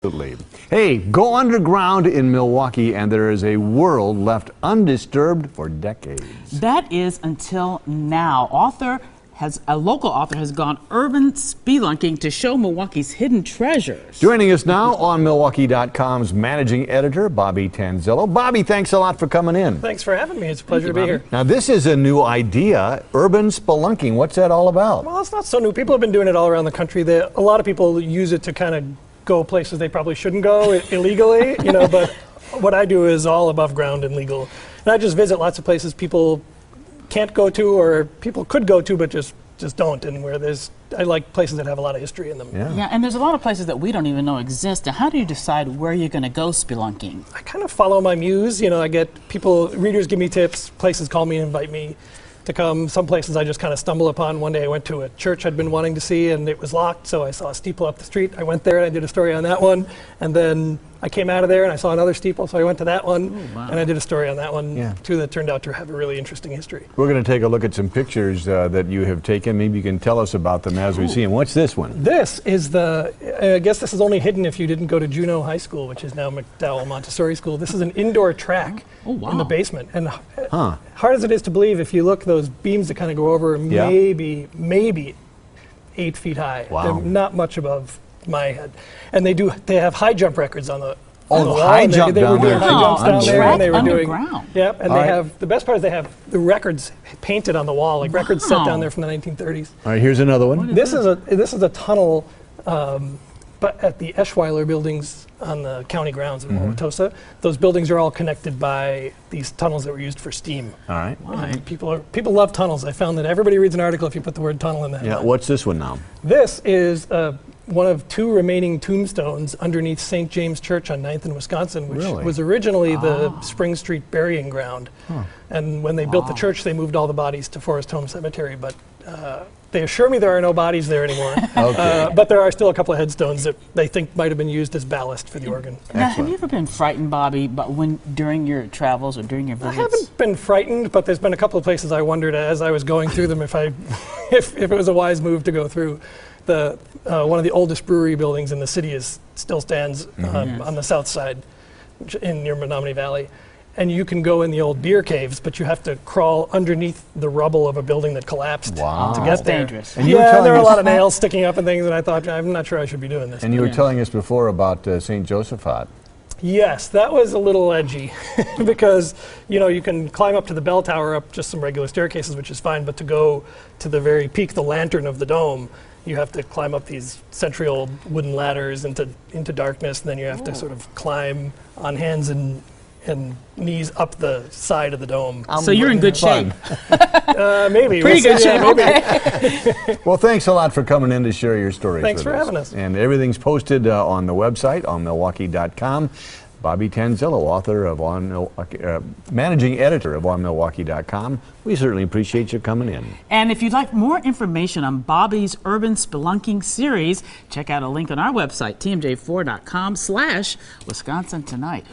Absolutely. Hey, go underground in Milwaukee and there is a world left undisturbed for decades. That is until now. A local author has gone urban spelunking to show Milwaukee's hidden treasures. Joining us now on Milwaukee.com's managing editor, Bobby Tanzilo. Bobby, thanks a lot for coming in. Thanks for having me. It's a pleasure to be here. Now, this is a new idea, urban spelunking. What's that all about? Well, it's not so new. People have been doing it all around the country. A lot of people use it to kind of go places they probably shouldn't go illegally, but what I do is all above ground and legal. And I just visit lots of places people can't go to, or people could go to but just don't, and I like places that have a lot of history in them. Yeah, and there's a lot of places that we don't even know exist. Now, how do you decide where you're going to go spelunking? I kind of follow my muse. I get readers give me tips, places call me and invite me to come. Some places I just kind of stumble upon. One day I went to a church I'd been wanting to see and it was locked, so I saw a steeple up the street. I went there and I did a story on that one, and then I came out of there and I saw another steeple, so I went to that one. Ooh, wow. And I did a story on that one too that turned out to have a really interesting history. We're going to take a look at some pictures that you have taken. Maybe you can tell us about them as we see them. What's this one? This is I guess this is only hidden if you didn't go to Juneau High School, which is now McDowell Montessori School. This is an indoor track in the basement. And hard as it is to believe, if you look, those beams that kind of go over maybe 8 feet high. Wow. They're not much above my head. And they have high jump records on the wall. High jump they were doing high jumps down there, and they were underground. And they have, the best part is they have the records painted on the wall, like records set down there from the 1930s. All right, here's another one. This is a tunnel, but at the Eschweiler buildings on the county grounds in Wauwatosa. Those buildings are all connected by these tunnels that were used for steam. All right. And people love tunnels. I found that everybody reads an article if you put the word tunnel in the headline. Yeah, what's this one now? This is one of 2 remaining tombstones underneath St. James Church on 9th in Wisconsin, which was originally the Spring Street burying ground. And when they built the church, they moved all the bodies to Forest Home Cemetery, but they assure me there are no bodies there anymore. But there are still a couple of headstones that they think might have been used as ballast for the organ. Now, have you ever been frightened, Bobby, during your travels or during your visits? I haven't been frightened, but there's been a couple of places I wondered as I was going through them if it was a wise move to go through. One of the oldest brewery buildings in the city still stands on the south side near Menominee Valley. And you can go in the old beer caves, but you have to crawl underneath the rubble of a building that collapsed to get there. Dangerous. And there were a lot of nails sticking up and things, and I thought, I'm not sure I should be doing this. And you were telling us before about St. Josaphat. Yes, that was a little edgy because, you can climb up to the bell tower, up just some regular staircases, which is fine, but to go to the very peak, the lantern of the dome, you have to climb up these century-old wooden ladders into darkness, and then you have to sort of climb on hands and knees up the side of the dome. So you're in good shape. Maybe. Pretty good shape, okay. Well, thanks a lot for coming in to share your stories Thanks with for us. having us. And everything's posted on the website, on Milwaukee.com. Bobby Tanzilo, author of managing editor of OnMilwaukee.com. We certainly appreciate you coming in. And if you'd like more information on Bobby's Urban Spelunking series, check out a link on our website, TMJ4.com/Wisconsin Tonight.